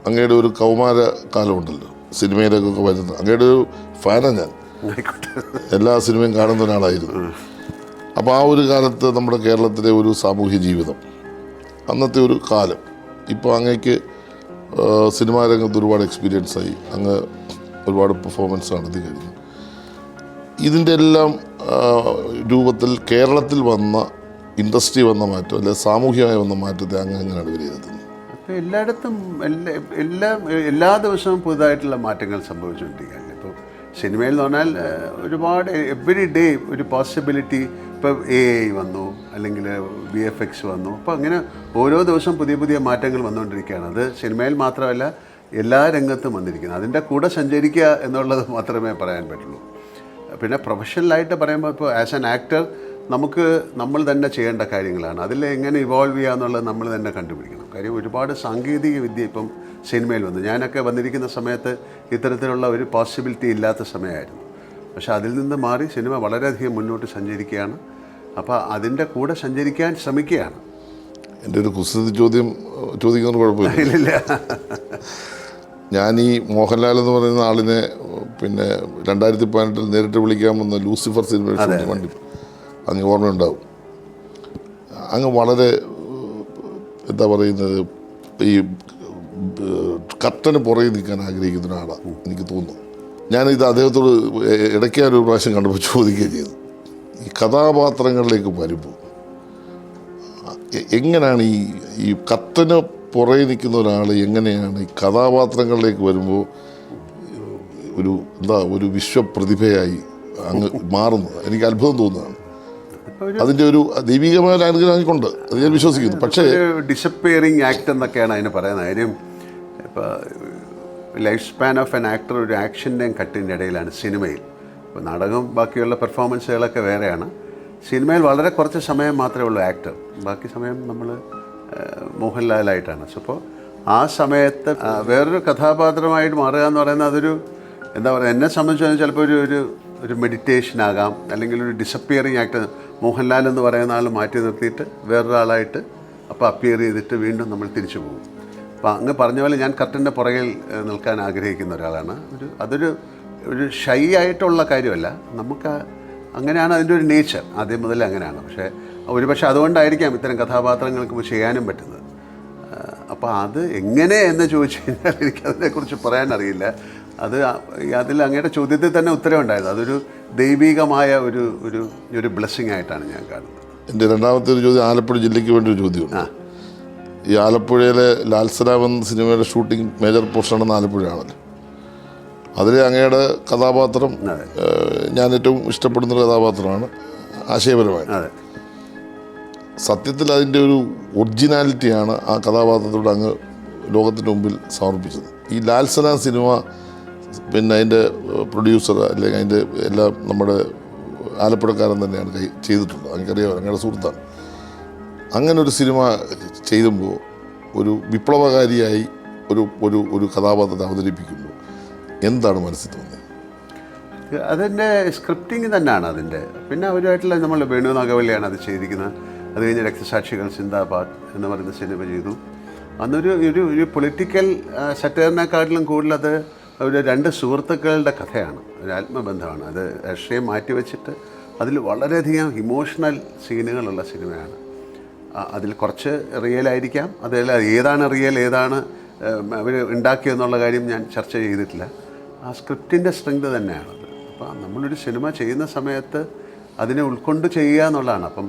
അങ്ങയുടെ ഒരു കൗമാര കാലമുണ്ടല്ലോ സിനിമയിലേക്കൊക്കെ വരുന്നത്. അങ്ങയുടെ ഒരു ഫാനാണ് ഞാൻ. എല്ലാ സിനിമയും കാണുന്ന ഒരാളായിരുന്നു. അപ്പോൾ ആ ഒരു കാലത്ത് നമ്മുടെ കേരളത്തിലെ ഒരു സാമൂഹ്യ ജീവിതം, അന്നത്തെ ഒരു കാലം, ഇപ്പോൾ അങ്ങേക്ക് സിനിമാ രംഗത്ത് ഒരുപാട് എക്സ്പീരിയൻസ് ആയി, അങ്ങ് ഒരുപാട് പെർഫോമൻസ് നടത്തി കഴിഞ്ഞു. ഇതിൻ്റെ എല്ലാം രൂപത്തിൽ കേരളത്തിൽ വന്ന ഇൻഡസ്ട്രി വന്ന മാറ്റം, അല്ലെങ്കിൽ സാമൂഹികമായി വന്ന മാറ്റത്തെ അങ്ങ് എങ്ങനെയാണ് വിലയിരുത്തുന്നത്? അപ്പോൾ എല്ലായിടത്തും എല്ലാ ദിവസവും പുതുതായിട്ടുള്ള മാറ്റങ്ങൾ സംഭവിച്ചുകൊണ്ടിരിക്കുകയാണ്. ഇപ്പോൾ സിനിമയിൽ എന്ന് പറഞ്ഞാൽ ഒരുപാട് എവറി ഡേ ഒരു പോസിബിലിറ്റി. ഇപ്പോൾ AI വന്നു, അല്ലെങ്കിൽ VFX വന്നു. അപ്പോൾ അങ്ങനെ ഓരോ ദിവസവും പുതിയ പുതിയ മാറ്റങ്ങൾ വന്നുകൊണ്ടിരിക്കുകയാണ്. അത് സിനിമയിൽ മാത്രമല്ല എല്ലാ രംഗത്തും വന്നിരിക്കുന്നത്. അതിൻ്റെ കൂടെ സഞ്ചരിക്കുക എന്നുള്ളത് മാത്രമേ പറയാൻ പറ്റുള്ളൂ. പിന്നെ പ്രൊഫഷണലായിട്ട് പറയുമ്പോൾ ഇപ്പോൾ ആസ് ആൻ ആക്ടർ നമ്മൾ തന്നെ ചെയ്യേണ്ട കാര്യങ്ങളാണ്. അതിൽ എങ്ങനെ ഇവോൾവ് ചെയ്യുക എന്നുള്ളത് നമ്മൾ തന്നെ കണ്ടുപിടിക്കണം. കാര്യം ഒരുപാട് സാങ്കേതിക വിദ്യ ഇപ്പം സിനിമയിൽ വന്നു. ഞാനൊക്കെ വന്നിരിക്കുന്ന സമയത്ത് ഇത്തരത്തിലുള്ള ഒരു പോസിബിലിറ്റി ഇല്ലാത്ത സമയമായിരുന്നു. പക്ഷേ അതിൽ നിന്ന് മാറി സിനിമ വളരെയധികം മുന്നോട്ട് സഞ്ചരിക്കുകയാണ്. അപ്പോൾ അതിൻ്റെ കൂടെ സഞ്ചരിക്കാൻ ശ്രമിക്കുകയാണ്. എൻ്റെ ഒരു കുസൃതി ചോദ്യം ചോദിക്കുന്നത് കുഴപ്പമില്ല. ഞാൻ ഈ മോഹൻലാൽ എന്ന് പറയുന്ന ആളിനെ പിന്നെ 2018 നേരിട്ട് വിളിക്കാമെന്ന ലൂസിഫർ സിനിമ വണ്ടി അങ്ങ് ഓർമ്മയുണ്ടാവും. അങ്ങ് വളരെ എന്താ പറയുന്നത്, ഈ കർട്ടന് പുറകെ നിൽക്കാൻ ആഗ്രഹിക്കുന്ന ഒരാളാണ് എനിക്ക് തോന്നുന്നു. ഞാനിത് അദ്ദേഹത്തോട് ഇടയ്ക്ക് ഒരു പ്രാവശ്യം കണ്ടപ്പോൾ ചോദിക്കുകയും ചെയ്തു, ഈ കഥാപാത്രങ്ങളിലേക്ക് വരുമ്പോൾ എങ്ങനെയാണ് ഈ കർട്ടന് പുറകെ നിൽക്കുന്ന ഒരാൾ എങ്ങനെയാണ് ഈ കഥാപാത്രങ്ങളിലേക്ക് വരുമ്പോൾ ഒരു വിശ്വപ്രതിഭയായി അങ്ങ് മാറുന്നത്? എനിക്ക് അത്ഭുതം തോന്നുന്നതാണ്. അതിൻ്റെ ഒരു ദൈവികമായ അനുഗ്രഹം കൊണ്ട് അത് ഞാൻ വിശ്വസിക്കുന്നു. പക്ഷേ ഡിസപ്പിയറിങ് ആക്ട് എന്നൊക്കെയാണ് അതിന് പറയുന്നത്. കാര്യം ഇപ്പോൾ life span of an actor ഒരു ആക്ഷൻ്റെയും കട്ടിൻ്റെ ഇടയിലാണ് സിനിമയിൽ. ഇപ്പോൾ നാടകം ബാക്കിയുള്ള പെർഫോമൻസുകളൊക്കെ വേറെയാണ്. സിനിമയിൽ വളരെ കുറച്ച് സമയം മാത്രമേ ഉള്ളൂ ആക്ടർ, ബാക്കി സമയം നമ്മൾ മോഹൻലാലായിട്ടാണ്. സോ അപ്പോൾ ആ സമയത്ത് വേറൊരു കഥാപാത്രമായിട്ട് മാറുക എന്ന് പറയുന്നത് അതൊരു എന്താ പറയുക, എന്നെ സംബന്ധിച്ച് ചിലപ്പോൾ ഒരു മെഡിറ്റേഷൻ ആകാം, അല്ലെങ്കിൽ ഒരു ഡിസപ്പിയറിങ് ആക്ട്. മോഹൻലാൽ എന്ന് പറയുന്ന ആൾ മാറ്റി നിർത്തിയിട്ട് വേറൊരാളായിട്ട് അപ്പോൾ അപ്പിയർ ചെയ്തിട്ട് വീണ്ടും നമ്മൾ തിരിച്ചു പോകും. അപ്പോൾ അങ്ങ് പറഞ്ഞ പോലെ ഞാൻ കർട്ടൻ്റെ പുറകിൽ നിൽക്കാൻ ആഗ്രഹിക്കുന്ന ഒരാളാണ്. അതൊരു ഷൈ ആയിട്ടുള്ള കാര്യമല്ല, നമുക്ക് അങ്ങനെയാണ് അതിൻ്റെ ഒരു നേച്ചർ, ആദ്യം മുതൽ അങ്ങനെയാണ്. പക്ഷേ അതുകൊണ്ടായിരിക്കാം ഇത്തരം കഥാപാത്രങ്ങൾക്ക് ചെയ്യാനും പറ്റുന്നത്. അപ്പോൾ അത് എങ്ങനെ എന്ന് ചോദിച്ചു കഴിഞ്ഞാൽ എനിക്കതിനെക്കുറിച്ച് പറയാനറിയില്ല. അതിൽ അങ്ങയുടെ ചോദ്യത്തിൽ തന്നെ ഉത്തരവുണ്ടായിരുന്നു. അതൊരു ദൈവികമായ ഒരു ബ്ലെസ്സിങ് ആയിട്ടാണ് ഞാൻ കാണുന്നത്. എൻ്റെ രണ്ടാമത്തെ ഒരു ചോദ്യം ആലപ്പുഴ ജില്ലയ്ക്ക് വേണ്ടി ഒരു ചോദ്യമുണ്ട്. ഈ ആലപ്പുഴയിലെ ലാൽസലാം എന്ന സിനിമയുടെ ഷൂട്ടിംഗ് മേജർ പോർഷനാണെന്ന് ആലപ്പുഴയാണല്ലോ. അതിലെ അങ്ങയുടെ കഥാപാത്രം ഞാൻ ഏറ്റവും ഇഷ്ടപ്പെടുന്നൊരു കഥാപാത്രമാണ് ആശയപരമായിട്ട്. സത്യത്തിൽ അതിൻ്റെ ഒരു ഒറിജിനാലിറ്റിയാണ് ആ കഥാപാത്രത്തോട് അങ്ങ് ലോകത്തിൻ്റെ മുമ്പിൽ സമർപ്പിച്ചത്. ഈ ലാൽസലാം സിനിമ പിന്നെ അതിൻ്റെ പ്രൊഡ്യൂസർ അല്ലെങ്കിൽ അതിൻ്റെ എല്ലാം നമ്മുടെ ആലപ്പുഴക്കാരൻ തന്നെയാണ് ചെയ്തിട്ടുള്ളത്. എനിക്കറിയാം, അങ്ങയുടെ സുഹൃത്താണ്. അങ്ങനെ ഒരു സിനിമ ചെയ്യുമ്പോൾ ഒരു വിപ്ലവകാരിയായി ഒരു കഥാപാത്രത്തെ അവതരിപ്പിക്കുമ്പോൾ എന്താണ് മനസ്സിൽ തോന്നുന്നത്? അതിൻ്റെ സ്ക്രിപ്റ്റിങ് തന്നെയാണ് അതിൻ്റെ. പിന്നെ അവരുമായിട്ടുള്ള നമ്മൾ വേണു നാഗവല്ലിയാണ് അത് ചെയ്തിരിക്കുന്നത്. അത് കഴിഞ്ഞ് രക്തസാക്ഷികൾ സിന്ദാബാദ് എന്ന് പറയുന്ന സിനിമ ചെയ്തു. അന്നൊരു പൊളിറ്റിക്കൽ സറ്റയറിനെക്കാട്ടിലും കൂടുതലത് രണ്ട് സുഹൃത്തുക്കളുടെ കഥയാണ്, ഒരു ആത്മബന്ധമാണ്. അത് രാഷ്ട്രീയം മാറ്റിവെച്ചിട്ട് അതിൽ വളരെയധികം ഇമോഷണൽ സീനുകളുള്ള സിനിമയാണ്. അതിൽ കുറച്ച് റിയലായിരിക്കാം, അതിൽ ഏതാണ് റിയൽ ഏതാണ് അവർ ഉണ്ടാക്കിയെന്നുള്ള കാര്യം ഞാൻ ചർച്ച ചെയ്തിട്ടില്ല. ആ സ്ക്രിപ്റ്റിൻ്റെ സ്ട്രെങ്ത് തന്നെയാണത്. അപ്പോൾ നമ്മളൊരു സിനിമ ചെയ്യുന്ന സമയത്ത് അതിനെ ഉൾക്കൊണ്ട് ചെയ്യുക എന്നുള്ളതാണ്. അപ്പം